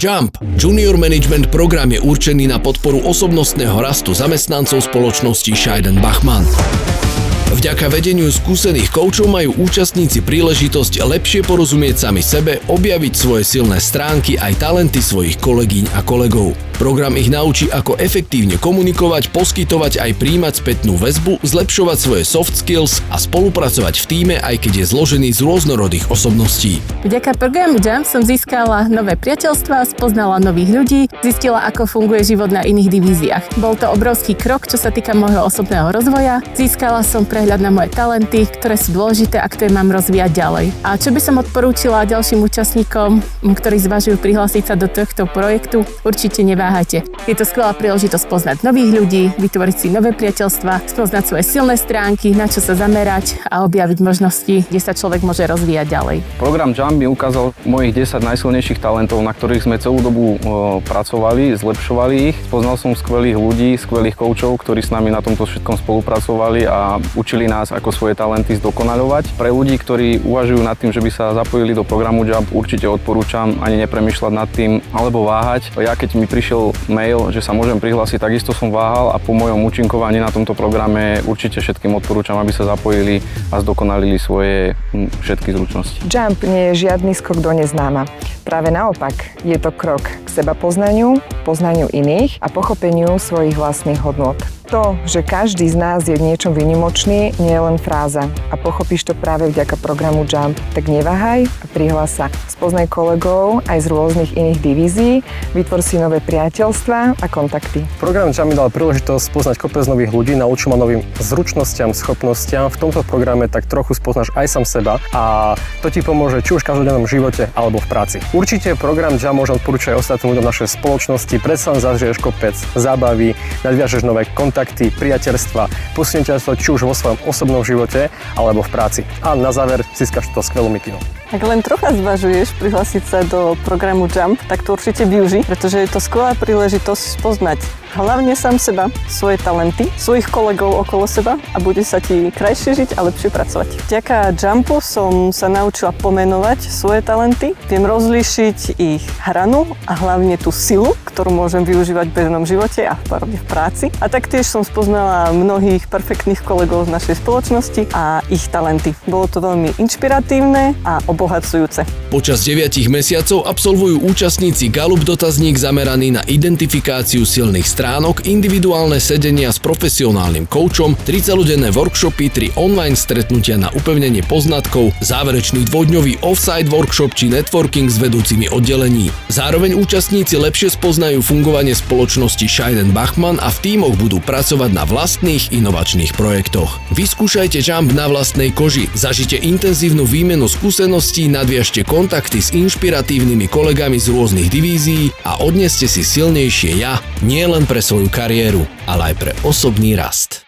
JUMP, Junior Management program, je určený na podporu osobnostného rastu zamestnancov spoločnosti Scheiden-Bachmann. Vďaka vedeniu skúsených koučov majú účastníci príležitosť lepšie porozumieť sami sebe, objaviť svoje silné stránky aj talenty svojich kolegyň a kolegov. Program ich naučí, ako efektívne komunikovať, poskytovať aj prijímať spätnú väzbu, zlepšovať svoje soft skills a spolupracovať v tíme, aj keď je zložený z rôznorodých osobností. Vďaka programu JUMP som získala nové priateľstvá, spoznala nových ľudí, zistila, ako funguje život na iných divíziách. Bol to obrovský krok, čo sa týka môjho osobného rozvoja. Získala som prehľad na moje talenty, ktoré sú dôležité a ktoré mám rozvíjať ďalej. A čo by som odporúčila ďalším účastníkom, ktorí zvažujú prihlásiť sa do tohto projektu, určite neváhajte. Je to skvelá príležitosť poznať nových ľudí, vytvoriť si nové priateľstvá, spoznať svoje silné stránky, na čo sa zamerať a objaviť možnosti, kde sa človek môže rozvíjať ďalej. Program JUMP mi ukázal mojich 10 najsilnejších talentov, na ktorých sme celú dobu pracovali, zlepšovali ich. Poznal som skvelých ľudí, skvelých koučov, ktorí s nami na tomto všetkom spolupracovali a učili nás, ako svoje talenty zdokonaľovať. Pre ľudí, ktorí uvažujú nad tým, že by sa zapojili do programu JUMP, určite odporúčam ani nepremýšľať nad tým alebo váhať. Ja keď mi prišiel mail, že sa môžem prihlásiť, takisto som váhal a po mojom účinkovaní na tomto programe určite všetkým odporúčam, aby sa zapojili a zdokonalili svoje všetky zručnosti. JUMP nie je žiadny skok do neznáma. Práve naopak, je to krok k sebapoznaniu, poznaniu iných a pochopeniu svojich vlastných hodnôt. To, že každý z nás je v niečom výnimočný, nie je len fráza a pochopíš to práve vďaka programu JUMP. Tak neváhaj a prihlás sa. Spoznaj kolegov aj z rôznych iných divízií, vytvor si nové priateľstvá a kontakty. Program JUMP mi dal príležitosť spoznať kopec nových ľudí, naučil ma novým zručnostiam, schopnostiam. V tomto programe tak trochu spoznáš aj sám seba a to ti pomôže či už v každodennom živote alebo v práci. Určite program JUMP môžem odporúčať aj ostatným ľuďom našej spoločnosti. Predsa len zažiješ kopec zábavy, nadviažeš nové kontakty, priateľstva, posunie ťa či už vo svojom osobnom živote alebo v práci. A na záver získaš to skvelú mikinu. Ak len trocha zvažuješ prihlásiť sa do programu JUMP, tak to určite využij, pretože je to skvelá príležitosť spoznať hlavne sám seba, svoje talenty, svojich kolegov okolo seba a bude sa ti krajšie žiť a lepšie pracovať. Vďaka JUMPu som sa naučila pomenovať svoje talenty, viem rozlíšiť ich hranu a hlavne tú silu, ktorú môžem využívať v bežnom živote a v práci. A taktiež som spoznala mnohých perfektných kolegov z našej spoločnosti a ich talenty. Bolo to veľmi inšpiratívne a obohacujúce. Počas 9 mesiacov absolvujú účastníci Gallup dotazník zameraný na identifikáciu silných stránok, individuálne sedenia s profesionálnym koučom, 3 celodenné workshopy, 3 online stretnutia na upevnenie poznatkov, záverečný dvojdňový offsite workshop či networking s vedúcimi oddelení. Zároveň účastníci lepšie spoznajú fungovanie spoločnosti Scheiden-Bachmann a v tímoch budú pracovať na vlastných inovačných projektoch. Vyskúšajte JUMP na vlastnej koži, zažite intenzívnu výmenu skúseností, nadviažte kontakty s inšpiratívnymi kolegami z rôznych divízií a odneste si silnejšie ja, nie len pre svoju kariéru, ale aj pre osobný rast.